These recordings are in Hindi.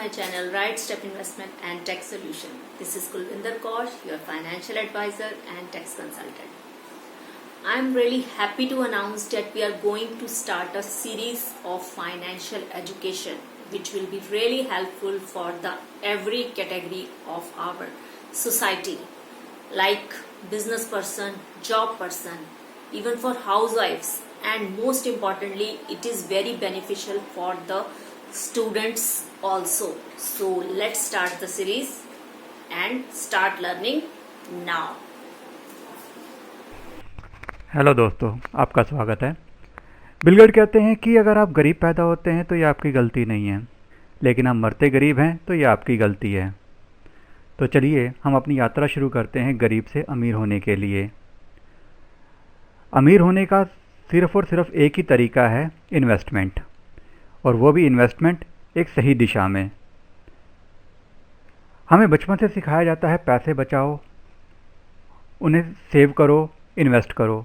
my channel Right Step Investment and Tax Solution. This is Kulvinder Kaur, your financial advisor and tax consultant. I am really happy to announce that we are going to start a series of financial education which will be really helpful for the every category of our society, like business person, job person, even for housewives, and most importantly it is very beneficial for the students also. So let's start the series and start learning now. Hello दोस्तों, आपका स्वागत है। बिल गेट्स कहते हैं कि अगर आप गरीब पैदा होते हैं तो ये आपकी गलती नहीं है, लेकिन आप मरते गरीब हैं तो ये आपकी गलती है। तो चलिए हम अपनी यात्रा शुरू करते हैं गरीब से अमीर होने के लिए। अमीर होने का सिर्फ़ और सिर्फ एक ही तरीका है, इन्वेस्टमेंट, और वो भी इन्वेस्टमेंट एक सही दिशा में। हमें बचपन से सिखाया जाता है पैसे बचाओ, उन्हें सेव करो, इन्वेस्ट करो।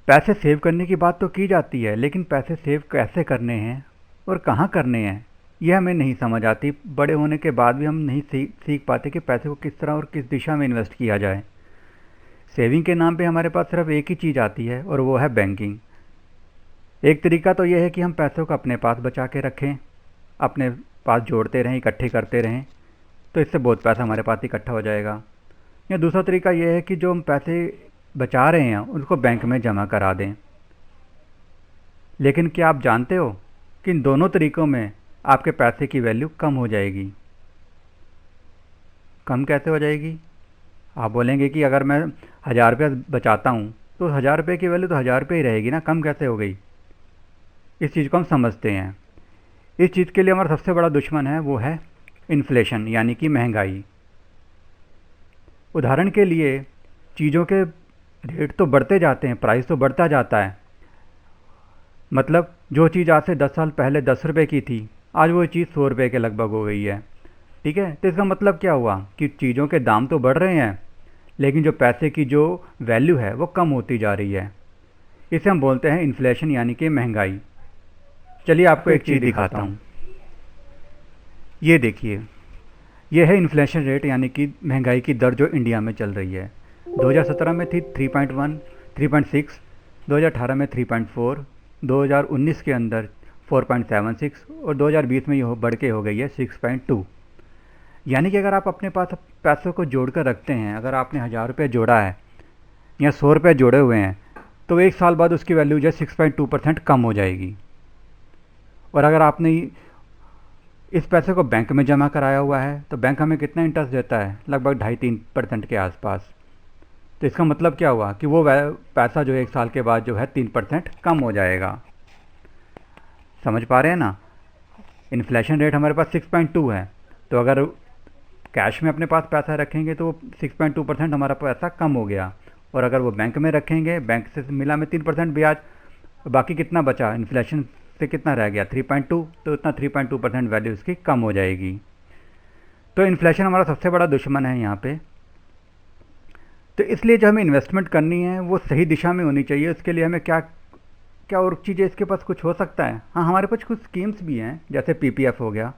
पैसे सेव करने की बात तो की जाती है, लेकिन पैसे सेव कैसे करने हैं और कहाँ करने हैं यह हमें नहीं समझ आती। बड़े होने के बाद भी हम नहीं सीख पाते कि पैसे को किस तरह और किस दिशा में इन्वेस्ट किया जाए। सेविंग के नाम पे हमारे पास सिर्फ एक ही चीज़ आती है और वो है बैंकिंग। एक तरीका तो यह है कि हम पैसों को अपने पास बचा के रखें, अपने पास जोड़ते रहें, इकट्ठे करते रहें, तो इससे बहुत पैसा हमारे पास इकट्ठा हो जाएगा। या दूसरा तरीका यह है कि जो हम पैसे बचा रहे हैं उनको बैंक में जमा करा दें। लेकिन क्या आप जानते हो कि इन दोनों तरीक़ों में आपके पैसे की वैल्यू कम हो जाएगी। कम कैसे हो जाएगी? आप बोलेंगे कि अगर मैं 1000 रुपये बचाता हूँ तो 1000 रुपये की वैल्यू तो 1000 रुपये ही रहेगी ना, कम कैसे हो गई? इस चीज़ को हम समझते हैं। इस चीज़ के लिए हमारा सबसे बड़ा दुश्मन है, वो है इन्फ्लेशन, यानी कि महंगाई। उदाहरण के लिए चीज़ों के रेट तो बढ़ते जाते हैं, प्राइस तो बढ़ता जाता है। मतलब जो चीज़ आज से 10 साल पहले 10 रुपये की थी, आज वो चीज़ 100 रुपये के लगभग हो गई है। ठीक है, तो इसका मतलब क्या हुआ कि चीज़ों के दाम तो बढ़ रहे हैं, लेकिन जो पैसे की जो वैल्यू है वो कम होती जा रही है। इसे हम बोलते हैं इन्फ्लेशन, यानी कि महंगाई। चलिए आपको एक चीज़ दिखाता हूँ। ये देखिए, ये है इन्फ्लेशन रेट, यानी कि महंगाई की दर जो इंडिया में चल रही है। 2017 में थी 3.1, 3.6, 2018 में 3.4, 2019 के अंदर 4.76 और 2020 में ये बढ़ के हो गई है 6.2। यानी कि अगर आप अपने पास पैसों को जोड़ कर रखते हैं, अगर आपने 1000 रुपये जोड़ा है या 100 रुपये जोड़े हुए हैं, तो एक साल बाद उसकी वैल्यू जो है 6.2% कम हो जाएगी। और अगर आपने इस पैसे को बैंक में जमा कराया हुआ है तो बैंक हमें कितना इंटरेस्ट देता है? लगभग 2.5-3% के आसपास। तो इसका मतलब क्या हुआ कि वो पैसा जो है एक साल के बाद जो है 3% कम हो जाएगा। समझ पा रहे हैं ना? इन्फ्लेशन रेट हमारे पास 6.2 है, तो अगर कैश में अपने पास पैसा रखेंगे तो 6.2% हमारा पैसा कम हो गया। और अगर वो बैंक में रखेंगे, बैंक से मिला में 3% ब्याज, बाकी कितना बचा? इन्फ्लेशन से कितना रह गया? 3.2, तो इतना 3.2% वैल्यू इसकी कम हो जाएगी। तो इन्फ्लेशन हमारा सबसे बड़ा दुश्मन है यहाँ पे। तो इसलिए जो हमें इन्वेस्टमेंट करनी है वो सही दिशा में होनी चाहिए। उसके लिए हमें क्या क्या और चीज़ें इसके पास कुछ हो सकता है? हाँ, हमारे पास कुछ स्कीम्स भी हैं, जैसे PPF हो गया,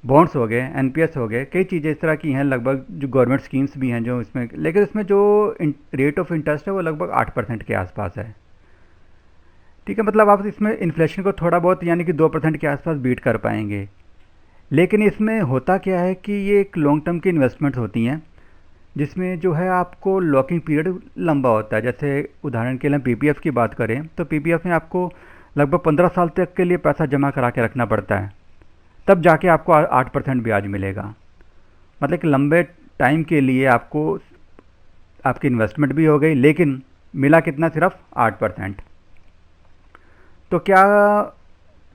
बॉन्ड्स हो गए, NPS हो गए, कई चीज़ें इस तरह की हैं, लगभग जो गवर्नमेंट स्कीम्स भी हैं जो इसमें, लेकिन इसमें जो रेट ऑफ इंटरेस्ट है वो लगभग 8% के आसपास है। ठीक है, मतलब आप इसमें इन्फ्लेशन को थोड़ा बहुत, यानी कि 2% के आसपास बीट कर पाएंगे। लेकिन इसमें होता क्या है कि ये एक लॉन्ग टर्म की इन्वेस्टमेंट होती हैं, जिसमें जो है आपको लॉकिंग पीरियड लंबा होता है। जैसे उदाहरण के लिए PPF की बात करें तो PPF में आपको लगभग 15 साल तक के लिए पैसा जमा करा के रखना पड़ता है, तब जाके आपको 8% ब्याज मिलेगा। मतलब कि लंबे टाइम के लिए आपको आपकी इन्वेस्टमेंट भी हो गई, लेकिन मिला कितना? सिर्फ 8%। तो क्या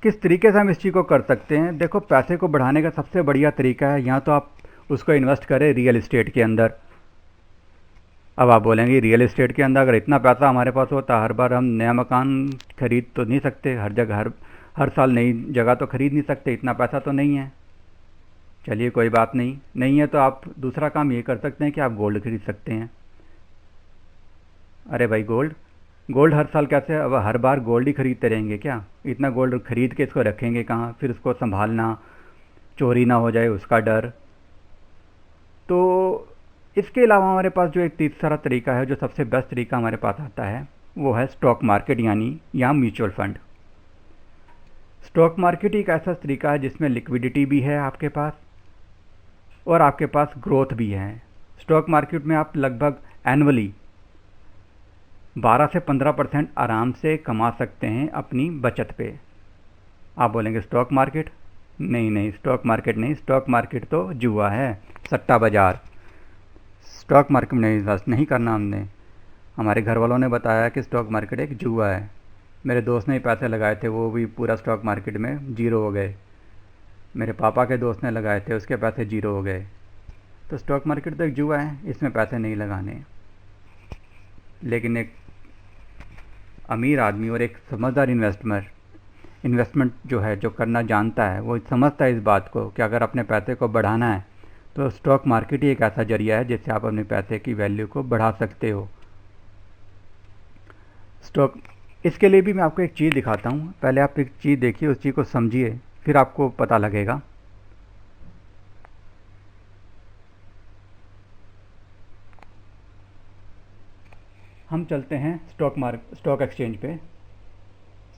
किस तरीके से हम इस चीज़ को कर सकते हैं? देखो, पैसे को बढ़ाने का सबसे बढ़िया तरीका है, यहाँ तो आप उसको इन्वेस्ट करें रियल इस्टेट के अंदर। अब आप बोलेंगे रियल इस्टेट के अंदर अगर इतना पैसा हमारे पास होता, हर बार हम नया मकान खरीद तो नहीं सकते, हर जगह हर साल नई जगह तो खरीद नहीं सकते, इतना पैसा तो नहीं है। चलिए कोई बात नहीं है तो आप दूसरा काम ये कर सकते हैं कि आप गोल्ड खरीद सकते हैं। अरे भाई, गोल्ड गोल्ड हर साल कैसे, अब हर बार गोल्ड ही खरीदते रहेंगे क्या? इतना गोल्ड खरीद के इसको रखेंगे कहाँ? फिर उसको संभालना, चोरी ना हो जाए उसका डर। तो इसके अलावा हमारे पास जो एक तीसरा तरीका है, जो सबसे बेस्ट तरीका हमारे पास आता है, वो है स्टॉक मार्केट यानी या म्यूचुअल फंड। स्टॉक मार्केट एक ऐसा तरीका है जिसमें लिक्विडिटी भी है आपके पास और आपके पास ग्रोथ भी है। स्टॉक मार्केट में आप लगभग एनुअली 12 से 15% आराम से कमा सकते हैं अपनी बचत पे। आप बोलेंगे स्टॉक मार्केट? नहीं नहीं, स्टॉक मार्केट नहीं, स्टॉक मार्केट तो जुआ है, सट्टा बाज़ार। स्टॉक मार्केट में इन्वेस्ट नहीं करना हमने। हमारे घर वालों ने बताया कि स्टॉक मार्केट एक जुआ है। मेरे दोस्त ने ही पैसे लगाए थे, वो भी पूरा स्टॉक मार्केट में जीरो हो गए। मेरे पापा के दोस्त ने लगाए थे, उसके पैसे जीरो हो गए। तो स्टॉक मार्केट तो एक जुआ है, इसमें पैसे नहीं लगाने। लेकिन एक अमीर आदमी और एक समझदार इन्वेस्टमेंट जो है, जो करना जानता है, वो समझता है इस बात को कि अगर अपने पैसे को बढ़ाना है तो स्टॉक मार्केट ही एक ऐसा जरिया है जिससे आप अपने पैसे की वैल्यू को बढ़ा सकते हो। इसके लिए भी मैं आपको एक चीज़ दिखाता हूँ। पहले आप एक चीज़ देखिए, उस चीज़ को समझिए, फिर आपको पता लगेगा। हम चलते हैं स्टॉक एक्सचेंज पे,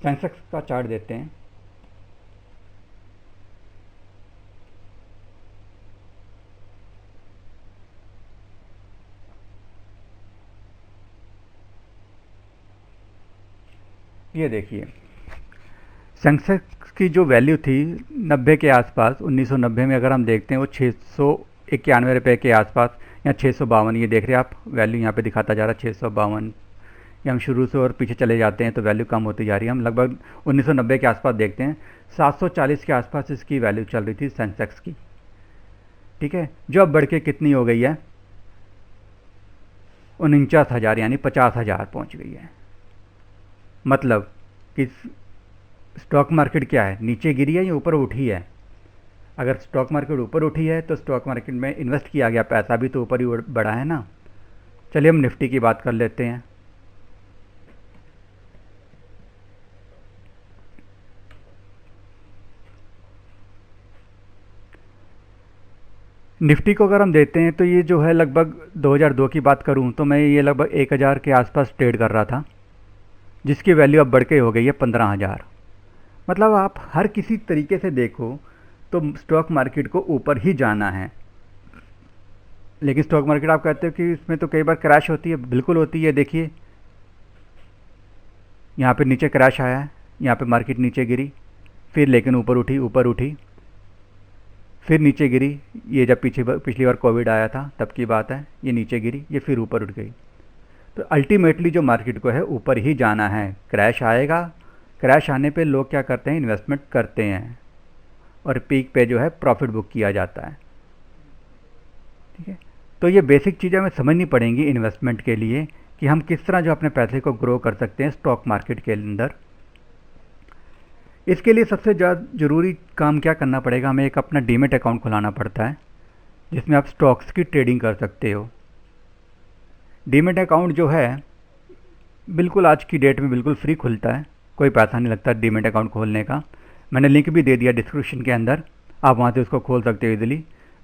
सेंसेक्स का चार्ट देते हैं। ये देखिए, सेंसेक्स की जो वैल्यू थी 90 के आसपास, 1990 में अगर हम देखते हैं वो 691 रुपये के आसपास या 652, ये देख रहे हैं आप, वैल्यू यहाँ पे दिखाता जा रहा है 652। या हम शुरू से और पीछे चले जाते हैं तो वैल्यू कम होती जा रही है। हम लगभग 1990 के आसपास देखते हैं, 740 के आसपास इसकी वैल्यू चल रही थी सेंसेक्स की। ठीक है, जो अब बढ़ के कितनी हो गई है? 49,000 यानी 50,000 पहुँच गई है। मतलब कि स्टॉक मार्केट क्या है, नीचे गिरी है या ऊपर उठी है? अगर स्टॉक मार्केट ऊपर उठी है तो स्टॉक मार्केट में इन्वेस्ट किया गया पैसा भी तो ऊपर ही बढ़ा है ना। चलिए हम निफ्टी की बात कर लेते हैं। निफ्टी को अगर हम देते हैं तो ये जो है लगभग 2002 की बात करूं तो मैं ये लगभग 1000 के आसपास ट्रेड कर रहा था, जिसकी वैल्यू अब बढ़ के हो गई है 15,000। मतलब आप हर किसी तरीके से देखो तो स्टॉक मार्केट को ऊपर ही जाना है। लेकिन स्टॉक मार्केट आप कहते हो कि इसमें तो कई बार क्रैश होती है, बिल्कुल होती है। देखिए यहाँ पे नीचे क्रैश आया है, यहाँ पे मार्केट नीचे गिरी, फिर लेकिन ऊपर उठी, फिर नीचे गिरी। ये जब पिछली बार कोविड आया था तब की बात है, ये नीचे गिरी, ये फिर ऊपर उठ गई। तो अल्टीमेटली जो मार्केट को है ऊपर ही जाना है। क्रैश आएगा, क्रैश आने पे लोग क्या करते हैं, इन्वेस्टमेंट करते हैं और पीक पे जो है प्रॉफिट बुक किया जाता है। ठीक है, तो ये बेसिक चीज़ें हमें समझनी पड़ेंगी इन्वेस्टमेंट के लिए कि हम किस तरह जो अपने पैसे को ग्रो कर सकते हैं स्टॉक मार्केट के अंदर। इसके लिए सबसे ज़्यादा ज़रूरी काम क्या करना पड़ेगा, हमें एक अपना डीमेट अकाउंट खुलाना पड़ता है जिसमें आप स्टॉक्स की ट्रेडिंग कर सकते हो। डीमेट अकाउंट जो है बिल्कुल आज की डेट में बिल्कुल फ्री खुलता है, कोई पैसा नहीं लगता डीमेट अकाउंट खोलने का। मैंने लिंक भी दे दिया डिस्क्रिप्शन के अंदर, आप वहाँ से उसको खोल सकते हो इजीली।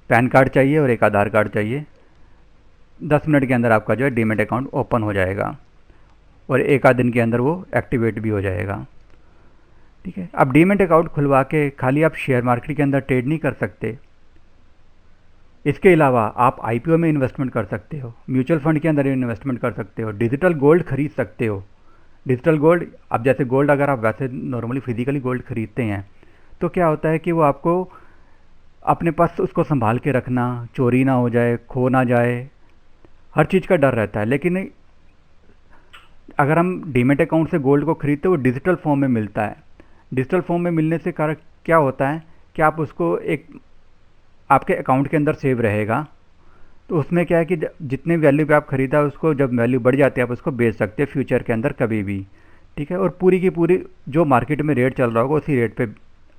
पैन कार्ड चाहिए और एक आधार कार्ड चाहिए। 10 मिनट के अंदर आपका जो है डीमेट अकाउंट ओपन हो जाएगा और एक आध दिन के अंदर वो एक्टिवेट भी हो जाएगा। ठीक है, अब डीमेट अकाउंट खुलवा के खाली आप शेयर मार्केट के अंदर ट्रेड नहीं कर सकते, इसके अलावा आप आईपीओ में इन्वेस्टमेंट कर सकते हो, म्यूचुअल फंड के अंदर इन्वेस्टमेंट कर सकते हो, डिजिटल गोल्ड खरीद सकते हो। डिजिटल गोल्ड, अब जैसे गोल्ड अगर आप वैसे नॉर्मली फिजिकली गोल्ड खरीदते हैं तो क्या होता है कि वो आपको अपने पास उसको संभाल के रखना, चोरी ना हो जाए, खो ना जाए, हर चीज़ का डर रहता है। लेकिन अगर हम डीमेट अकाउंट से गोल्ड को खरीदते वो डिजिटल फॉर्म में मिलता है। डिजिटल फॉर्म में मिलने से कारण क्या होता है कि आप उसको एक आपके अकाउंट के अंदर सेव रहेगा। तो उसमें क्या है कि जितने वैल्यू पे आप ख़रीदा उसको जब वैल्यू बढ़ जाती है आप उसको बेच सकते हैं फ्यूचर के अंदर कभी भी। ठीक है, और पूरी की पूरी जो मार्केट में रेट चल रहा होगा उसी रेट पे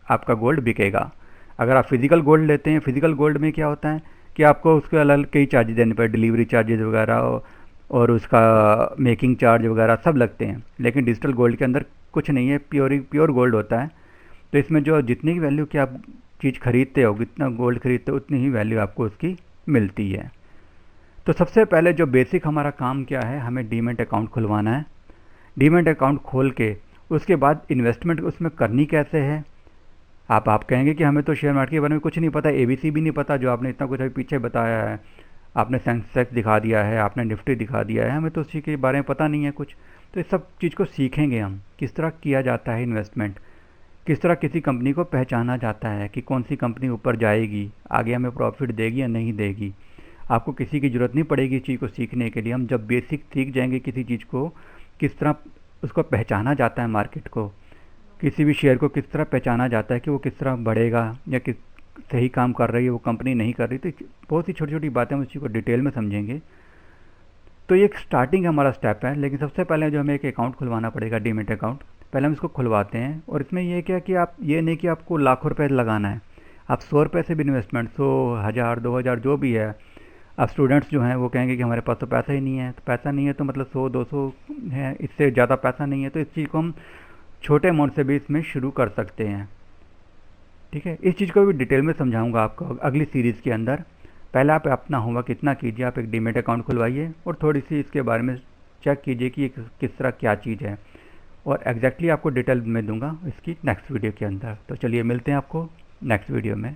आपका गोल्ड बिकेगा। अगर आप फिज़िकल गोल्ड लेते हैं, फिज़िकल गोल्ड में क्या होता है कि आपको उसके अलग कई चार्जेस देने पड़े, डिलीवरी चार्जेस वगैरह, और उसका मेकिंग चार्ज वगैरह सब लगते हैं। लेकिन डिजिटल गोल्ड के अंदर कुछ नहीं है, प्योर गोल्ड होता है। तो इसमें जो जितनी की वैल्यू की आप चीज़ खरीदते हो, जितना गोल्ड खरीदते हो, उतनी ही वैल्यू आपको उसकी मिलती है। तो सबसे पहले जो बेसिक हमारा काम क्या है, हमें डीमैट अकाउंट खुलवाना है। डीमैट अकाउंट खोल के उसके बाद इन्वेस्टमेंट उसमें करनी कैसे है। आप कहेंगे कि हमें तो शेयर मार्केट के बारे में कुछ नहीं पता, ABC भी नहीं पता, जो आपने इतना कुछ अभी पीछे बताया है। आपने सेंसेक्स दिखा दिया है, आपने निफ्टी दिखा दिया है, हमें तो उसी के बारे में पता नहीं है कुछ। तो इस सब चीज़ को सीखेंगे हम, किस तरह किया जाता है इन्वेस्टमेंट, किस तरह किसी कंपनी को पहचाना जाता है कि कौन सी कंपनी ऊपर जाएगी, आगे हमें प्रॉफिट देगी या नहीं देगी। आपको किसी की ज़रूरत नहीं पड़ेगी इस चीज़ को सीखने के लिए। हम जब बेसिक सीख जाएंगे किसी चीज़ को, किस तरह उसको पहचाना जाता है, मार्केट को, किसी भी शेयर को किस तरह पहचाना जाता है कि वो किस तरह बढ़ेगा या किस सही काम कर रही है वो कंपनी, नहीं कर रही, तो बहुत सी छोटी छोटी बातें हम उस चीज़ को डिटेल में समझेंगे। तो ये एक स्टार्टिंग हमारा स्टेप है। लेकिन सबसे पहले जो हमें एक अकाउंट खुलवाना पड़ेगा, डीमैट अकाउंट, पहले हम इसको खुलवाते हैं। और इसमें ये क्या कि आप ये नहीं कि आपको लाखों रुपए लगाना है, आप 100 रुपये से भी इन्वेस्टमेंट, 100, 1000, 2000 जो भी है। अब स्टूडेंट्स जो हैं वो कहेंगे कि हमारे पास तो पैसा ही नहीं है, तो पैसा नहीं है तो मतलब 100, 200 है, इससे ज़्यादा पैसा नहीं है। तो इस चीज़ को हम छोटे अमाउंट से भी इसमें शुरू कर सकते हैं। ठीक है, इस चीज़ को भी डिटेल में समझाऊंगा आपको अगली सीरीज़ के अंदर। पहले आप अपना होमवर्क इतना कीजिए, आप एक डीमैट अकाउंट खुलवाइए और थोड़ी सी इसके बारे में चेक कीजिए कि ये किस तरह क्या चीज़ है, और एग्जैक्टली आपको डिटेल में दूंगा इसकी नेक्स्ट वीडियो के अंदर। तो चलिए मिलते हैं आपको नेक्स्ट वीडियो में।